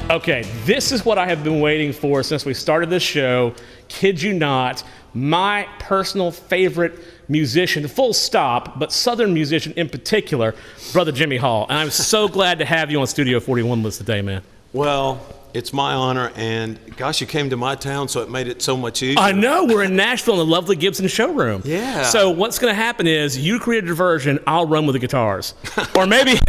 Okay, this is what I have been waiting for since we started this show. Kid you not, my personal favorite musician, full stop, but Southern musician in particular, Brother Jimmy Hall. And I'm so glad to have you on Studio 41 with us today, man. Well, it's my honor, and gosh, you came to my town, so it made it so much easier. I know, we're in Nashville in the lovely Gibson showroom. Yeah. So what's going to happen is you created a version, I'll run with the guitars. or maybe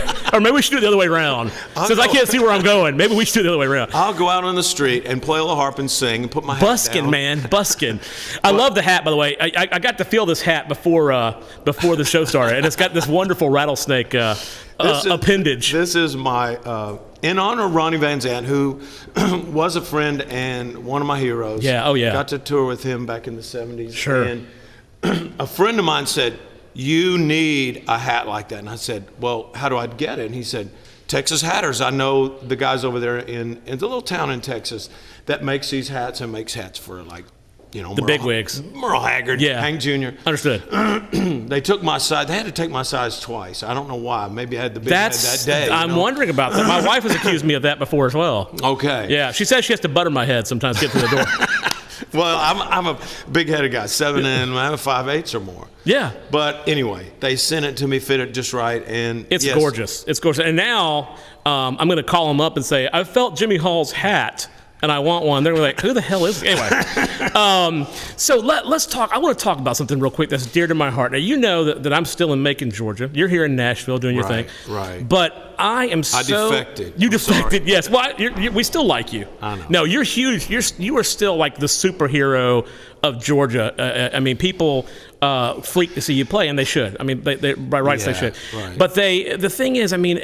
we should do it the other way around. Since I can't see where I'm going, maybe we should do it the other way around. I'll go out on the street and play a little harp and sing and put my hat buskin', down. Man, buskin'. I love the hat, by the way. I got to feel this hat before the show started, and it's got this wonderful rattlesnake appendage. This is my, in honor of Ronnie Van Zant, who was a friend and one of my heroes. Yeah, oh yeah. Got to tour with him back in the 70s. Sure. And a friend of mine said, you need a hat like that. And I said, well, how do I get it? And he said, Texas Hatters. I know the guys over there in the little town in Texas that makes these hats and makes hats for, like, you know, the bigwigs. Merle Haggard, yeah. Hank Jr. Understood. They took my size. They had to take my size twice. I don't know why. Maybe I had the big head that day. I'm wondering about that. My wife has accused me of that before as well. Okay. Yeah, she says she has to butter my head sometimes to get to the door. Well, I'm a big-headed guy, 7 and I have 5/8 or more. Yeah. But anyway, they sent it to me, fit it just right, and it's gorgeous. It's gorgeous. And now I'm going to call them up and say, I felt Jimmy Hall's hat, and I want one. They're like, who the hell is this? Anyway, so let's talk. I want to talk about something real quick that's dear to my heart. Now, you know that I'm still in Macon, Georgia. You're here in Nashville doing your thing. Right. But I defected. You defected, yes. Well, we still like you. I know. No, you're huge. You are still like the superhero of Georgia. I mean, people freak to see you play, and they should. I mean, they by rights they should. Right. But the thing is, I mean,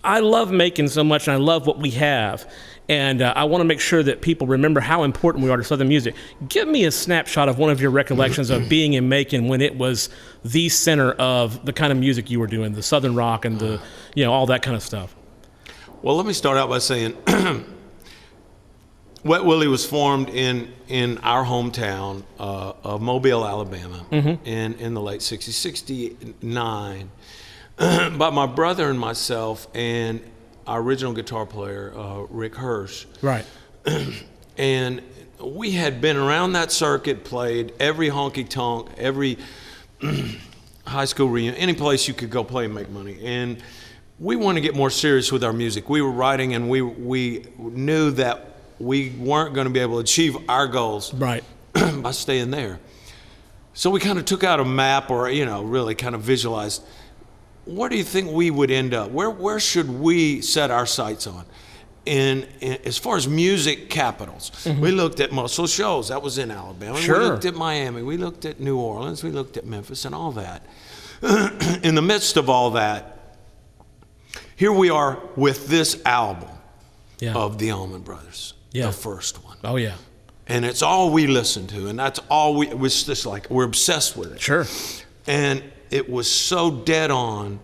I love Macon so much, and I love what we have. And I want to make sure that people remember how important we are to Southern music. Give me a snapshot of one of your recollections of being in Macon when it was the center of the kind of music you were doing, the Southern rock and the, all that kind of stuff. Well, let me start out by saying Wet Willie was formed in our hometown of Mobile, Alabama, in the late 60s, 69, by my brother and myself and our original guitar player, Rick Hirsch. Right. And we had been around that circuit, played every honky-tonk, every high school reunion, any place you could go play and make money. And we wanted to get more serious with our music. We were writing, and we knew that we weren't going to be able to achieve our goals right. by staying there. So we kind of took out a map, or, really kind of visualized, where do you think we would end up? Where should we set our sights on? In as far as music capitals, we looked at Muscle Shoals. That was in Alabama. Sure. We looked at Miami. We looked at New Orleans. We looked at Memphis and all that. In the midst of all that, here we are with this album of the Allman Brothers, the first one. Oh, yeah. And it's all we listened to, and that's all it was just like, we're obsessed with it. Sure. And it was so dead on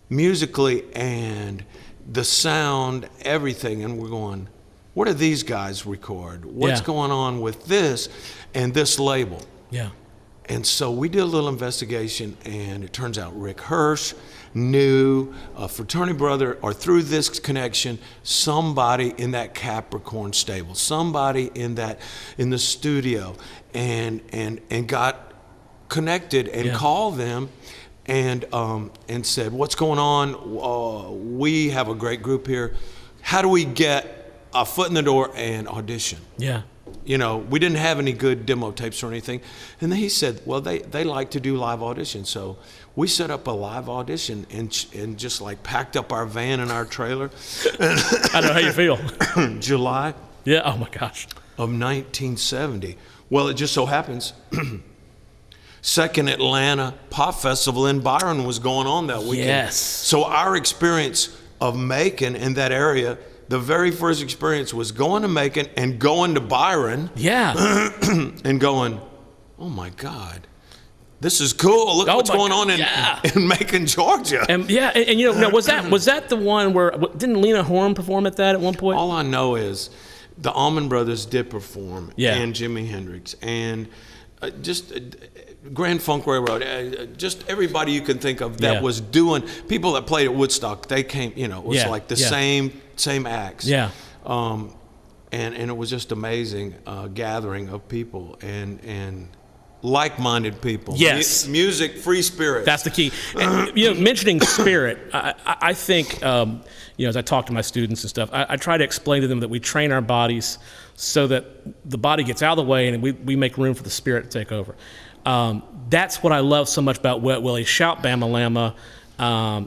musically and the sound, everything. And we're going, what do these guys record? What's going on with this and this label? Yeah. And so we did a little investigation, and it turns out Rick Hirsch knew a fraternity brother, or through this connection, somebody in that Capricorn stable, somebody in the studio, and got connected and called them and said, what's going on? We have a great group here. How do we get a foot in the door and audition? Yeah. We didn't have any good demo tapes or anything. And then he said, well, they like to do live auditions. So we set up a live audition and just like packed up our van and our trailer. I don't know how you feel. July. Yeah. Oh my gosh. Of 1970. Well, it just so happens second Atlanta Pop Festival in Byron was going on that weekend. Yes. So our experience of Macon in that area, the very first experience was going to Macon and going to Byron. Yeah. And going, oh my God, this is cool. Look what's going on in Macon, Georgia. And now, was that the one where, didn't Lena Horne perform at that at one point? All I know is the Allman Brothers did perform, and Jimi Hendrix, and just Grand Funk Railroad, just everybody you can think of that was doing, people that played at Woodstock, they came, it was like the same acts. Yeah. And it was just amazing gathering of people and like-minded people. Yes. Music, free spirit. That's the key. And, mentioning spirit, I think, as I talk to my students and stuff, I try to explain to them that we train our bodies so that the body gets out of the way and we make room for the spirit to take over. That's what I love so much about Wet Willie. Shout Bama Lama.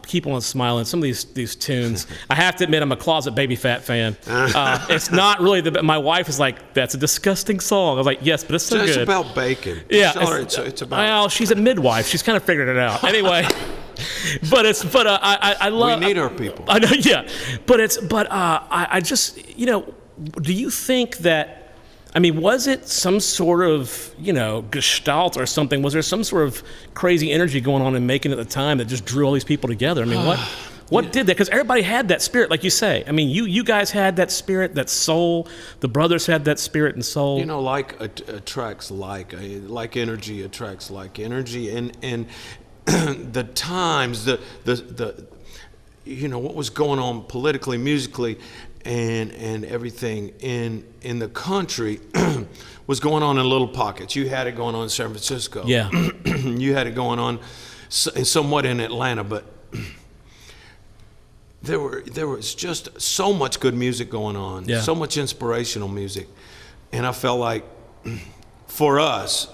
Keep on smiling. Some of these tunes, I have to admit, I'm a closet Baby Fat fan. It's not really my wife is like, that's a disgusting song. I was like, yes, but it's so good. It's about bacon. Yeah, it's about. Well, she's a midwife. She's kind of figured it out. Anyway, I love. We need our people. I know, yeah, I just do you think that? I mean, was it some sort of, gestalt or something? Was there some sort of crazy energy going on in Macon at the time that just drew all these people together? I mean, what did that? Because everybody had that spirit, like you say. I mean, you guys had that spirit, that soul. The brothers had that spirit and soul. Like attracts like energy attracts like energy, and the times, the what was going on politically, musically, and everything in the country was going on in little pockets. You had it going on in San Francisco. Yeah. You had it going on somewhat in Atlanta, but there was just so much good music going on, so much inspirational music, and I felt like for us,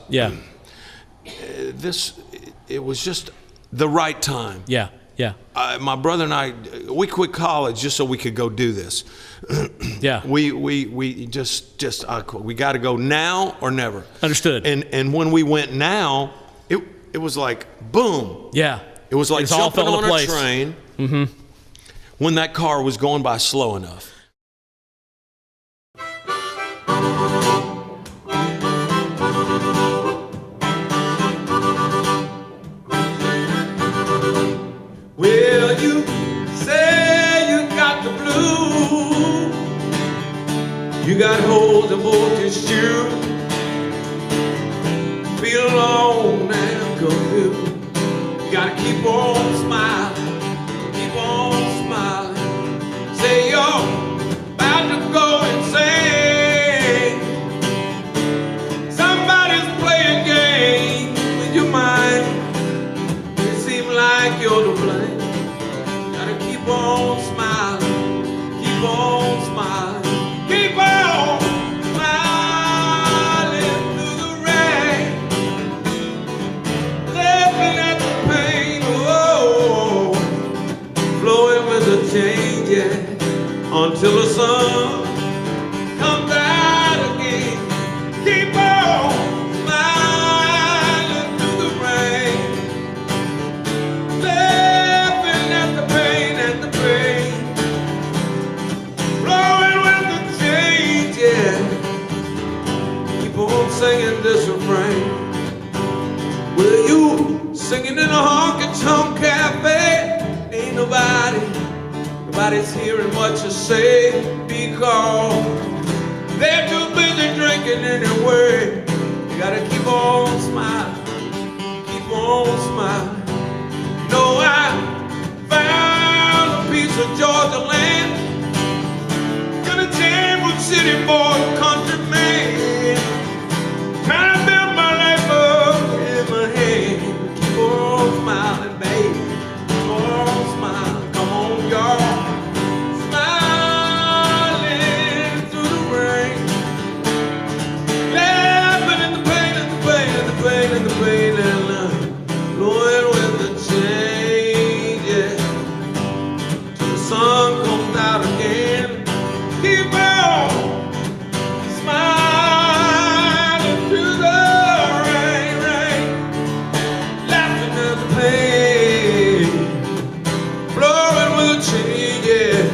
it was just the right time. Yeah. Yeah. My brother and I, we quit college just so we could go do this. Yeah. We just we got to go now or never. Understood. And when we went now, it was like boom. Yeah. It was like jumping on a train. Mm-hmm. When that car was going by slow enough. Well, you say you got the blues, you got holes in both your shoes, feel alone and confused. You gotta keep on smiling, say you're about to go insane. Somebody's playing games with your mind. It seems like you're to blame. Keep on smiling, keep on smiling, keep on smiling through the rain, laughing at the pain, flowing with the changes until the sun comes out again. Keep on smiling through the rain, laughing at the pain. Singing this refrain. Well, you singing in a honky-tonk cafe. Ain't nobody's hearing what you say, because they're too busy drinking anyway. You gotta keep on smiling, keep on smiling. No, I found a piece of Georgia land. Gonna jam with city boy, country man. Trying to build my life up in my hand. Keep on smiling, baby. Keep on smiling. Come on, y'all. Smiling through the rain. Laughing at the pain, and the pain, and the pain, and the pain, and blowing with the change, yeah. Till the sun comes out again. Keep on smiling through the rain, laughing at the pain, flowing with a change, yeah.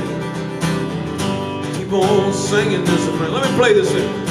Keep on singing this. Let me play this in.